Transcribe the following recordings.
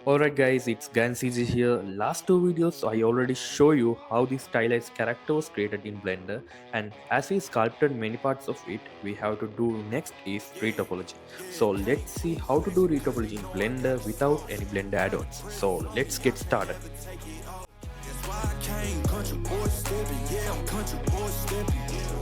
Alright guys, it's GansEasy here. Last two videos I already show you how the stylized character was created in Blender, and as we sculpted many parts of it, we have to do next is retopology. So let's see how to do retopology in Blender without any Blender add-ons. So let's get started. That's why I came, country boy stepping, yeah, I'm country boy stepping.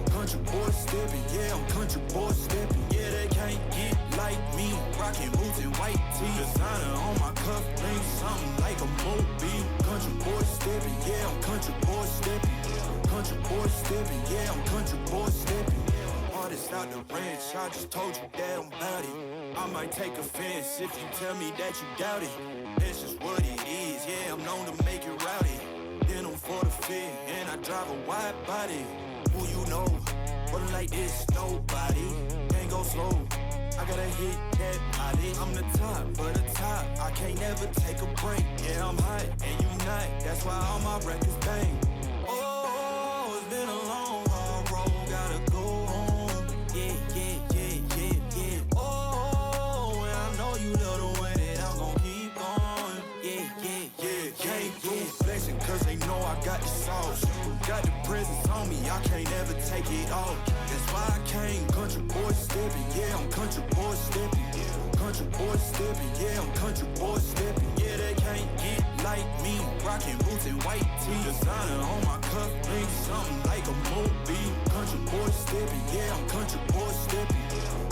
Country boy stepping, yeah, I'm country boy stepping. Yeah, they can't get like me, rocking boots and white tee. Designer on my cuff, bring something like a movie. Country boy stepping, yeah, I'm country boy stepping. Country boy stepping, yeah, I'm country boy stepping. Artist out the ranch, I just told you that I'm bout it. I might take offense if you tell me that you doubt it. That's just what it is, yeah, I'm known to make it rowdy. Then I'm for the fit, and I drive a wide body. Who you know? Running like this, nobody. Can't go slow, I gotta hit that body. I'm the top for the top, I can't never take a break. Yeah, I'm hot, and you not, that's why all my records bang. Oh, it's been a long, hard road, gotta go home. Yeah, yeah, yeah, yeah, yeah. Oh, and I know you love the way that I'm gon' keep going. Yeah, yeah, yeah, can't do flexing, cause they know I got the sauce. Got the presence on me, I can't ever take it off. That's why I came, country boy stepping, yeah, I'm country boy stepping. Country boy stepping, yeah, I'm country boy stepping. Yeah, they can't get like me, rocking boots and white tee. Designer on my cuff, bring something like a movie. Country boy stepping, yeah, I'm country boy stepping.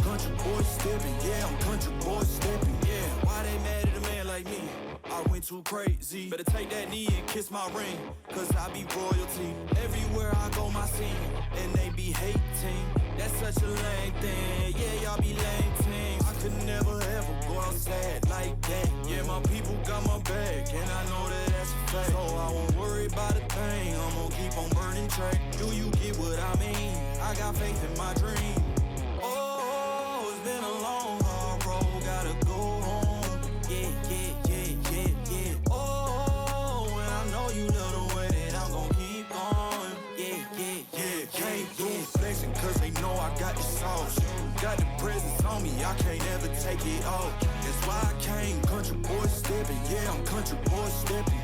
Country boy stepping, yeah, I'm country boy stepping. Yeah, why they mad at a man like me? I went too crazy. Better take that knee and kiss my ring, cause I be royalty. Everywhere I go, my scene, and they be hating. That's such a lame thing. Yeah, y'all be lame team. I could never ever go outside like that. Yeah, my people got my back, and I know that that's a fact. So I won't worry about a thing. I'm gonna keep on burning track. Do you get what I mean? I got faith in my dream. Oh, it's been a long, hard road. Gotta go home. Yeah, yeah, yeah, yeah, yeah. Oh, and I know you love the way that I'm gon' keep going. Yeah, yeah, yeah, can't do flexing, cause they know I got the sauce. Got the presence on me, I can't ever take it off. That's why I came, country boy stepping, yeah, I'm country boy stepping.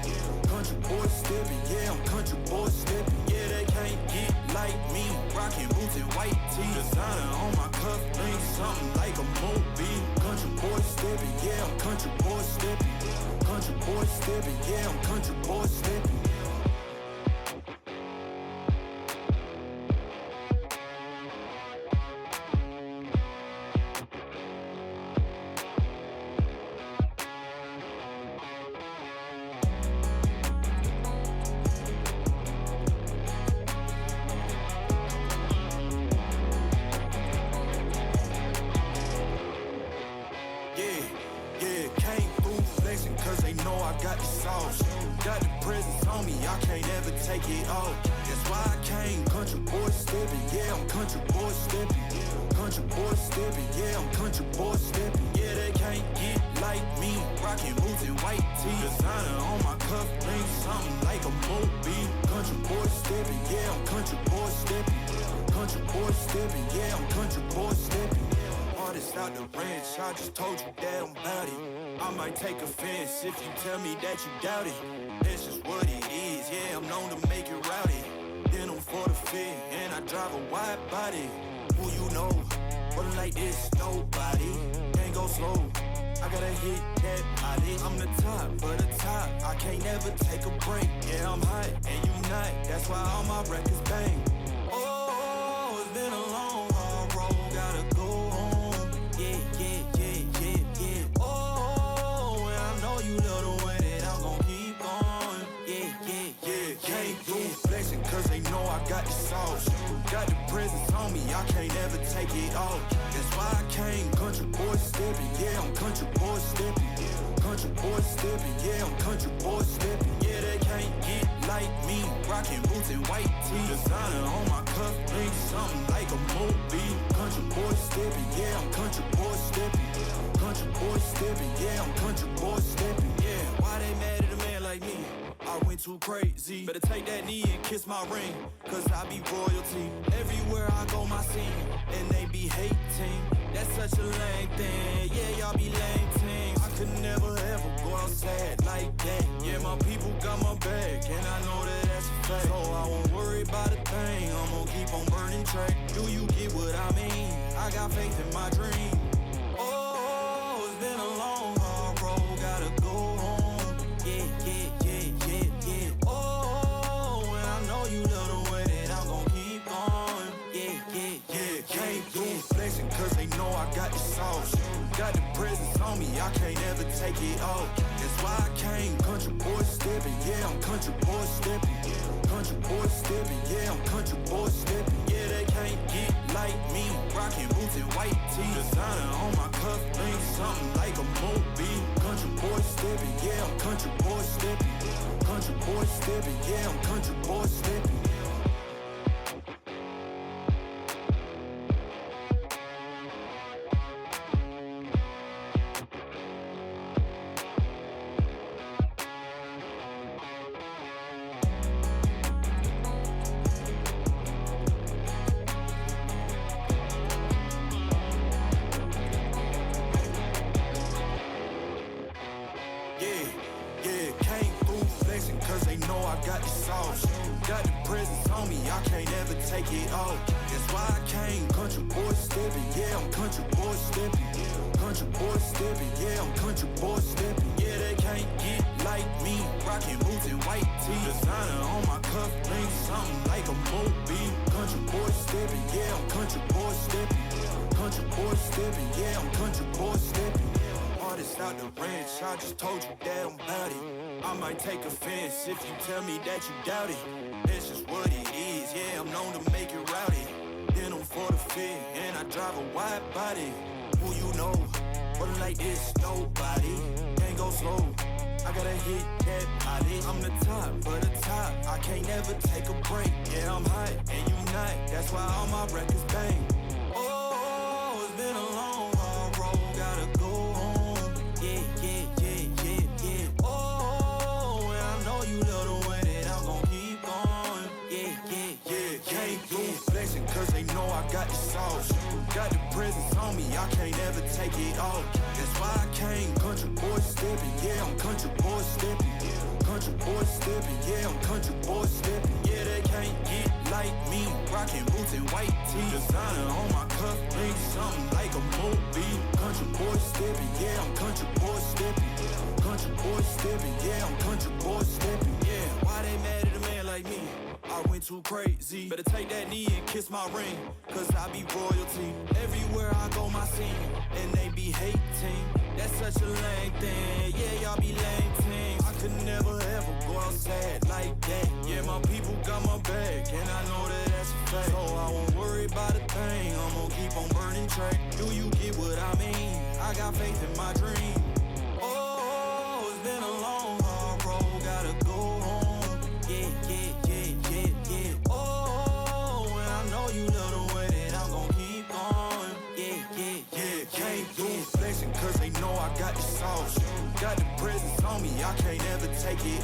Country boy stepping, yeah, I'm country boy stepping. Yeah, they can't get like me, rocking boots and white tee. Designer on my cuff, bring something like a movie. Country boy stepping, yeah, I'm country boy stepping. Country boy stepping, yeah, I'm country boy stepping. Cause they know I got the sauce. Got the presence on me, I can't ever take it off. That's why I came, country boy stepping, yeah, I'm country boy stepping. Country boy stepping, yeah, I'm country boy stepping. Yeah, they can't get like me, rocking boots and white tee. Designer on my cuff, bring something like a movie. Country boy stepping, yeah, I'm country boy stepping. Country boy stepping, yeah, I'm country boy stepping. Artist out the ranch, I just told you that I'm bout it. I might take offense if you tell me that you doubt it. That's just what it is, yeah, I'm known to make it rowdy. Then I'm for the fit, and I drive a wide body. Who you know? Running like this, nobody. Can't go slow, I gotta hit that body. I'm the top for the top, I can't never take a break. Yeah, I'm hot, and you not, that's why all my records bang. Oh, it's been a long, hard road, gotta go home. Yeah, yeah, yeah, yeah, yeah. Oh, and I know you love the way that I'm gon' keep going. Yeah, yeah, yeah, can't do flexing, cause they know I got the sauce. Got the presence on me, I can't ever take it off. That's why I came, country boy stepping, yeah, I'm country boy stepping. Country boy stepping, yeah, I'm country boy stepping. Yeah, they can't get like me, rocking boots and white tee. Designer on my cuff, bring something like a movie. Country boy stepping, yeah, I'm country boy stepping. Country boy stepping, yeah, I'm country boy stepping. Yeah, why they mad at a man like me? I went too crazy. Better take that knee and kiss my ring, cause I be royalty. Everywhere I go, my scene, and they be hating. That's such a lame thing. Yeah, y'all be lame team. I could never ever go outside my people got my back, and I know that that's a fact. So I won't worry about a thing, I'm gonna keep on burning track. Do you get what I mean? I got faith in my dream. Oh, it's been a long, hard road, gotta go home. Yeah, yeah, yeah, yeah, yeah. Oh, and I know you love the way that I'm gonna keep going. Yeah, yeah, yeah, came through flexing, cause they know I got the sauce. Got the presence on me, I can't ever take it off. That's why I came, country boy stepping, yeah, I'm country boy stepping. Country boy stepping, yeah, I'm country boy stepping. Yeah, they can't get like me, rocking boots and white tee. Designer on my cuff, ain't something like a movie. Country boy stepping, yeah, I'm country boy stepping. Country boy stepping, yeah, I'm country boy stepping. Yeah, came through flexing, cause they know I got the sauce. Got the presence on me, I can't ever take it off. That's why I came, country boy stepping, yeah, I'm country boy stepping. Country boy stepping, yeah, I'm country boy stepping. Yeah, they can't get like me, rocking boots and white tee. Designer on my cuff, ain't something like a movie. Country boy stepping, yeah, I'm country boy stepping. Country boy stepping, yeah, I'm country boy stepping. Artist out the ranch, I just told you that I'm bout it. I might take offense if you tell me that you doubt it. That's just what it is, yeah, I'm known to make it rowdy. Then I'm for the fit, and I drive a wide body. Who you know, but like this, nobody. Can't go slow, I gotta hit that body. I'm the top, for the top, I can't never take a break. Yeah, I'm hot, and you not, that's why all my records bang. Oh, it's been a long, hard road, gotta go home. Yeah, yeah, yeah, yeah, yeah. Oh, and I know you love the way that I'm gon' keep going. Yeah, yeah, yeah, came through flexing, cause they know I got the sauce. Got the presence on me, I can't ever take it off. That's why I came, country boy stepping, yeah, I'm country boy stepping. Country boy stepping, yeah, I'm country boy stepping. Yeah, they can't get like me, rocking boots and white tee. Designer on my cuff, ain't something like a movie. Country boy stepping, yeah, I'm country boy stepping. Country boy stepping, yeah, I'm country boy stepping. Yeah, why they mad at a man like me? I went too crazy. Better take that knee and kiss my ring, cause I be royalty. Everywhere I go, my scene, and they be hating. That's such a lame thing, yeah, y'all be lame things. I could never ever go outside like that. Yeah, my people got my back, and I know that that's a fact. So I won't worry about a thing, I'm gonna keep on burning track. Do you get what I mean? I got faith in my dream. Oh, it's been a long, hard road, gotta go home. Yeah, yeah, yeah, yeah, yeah. Oh, and I know you love the way that I'm gon' keep going. Yeah, yeah, yeah, came through flexing, cause they know I got the sauce. Got the presence on me, I can't ever take it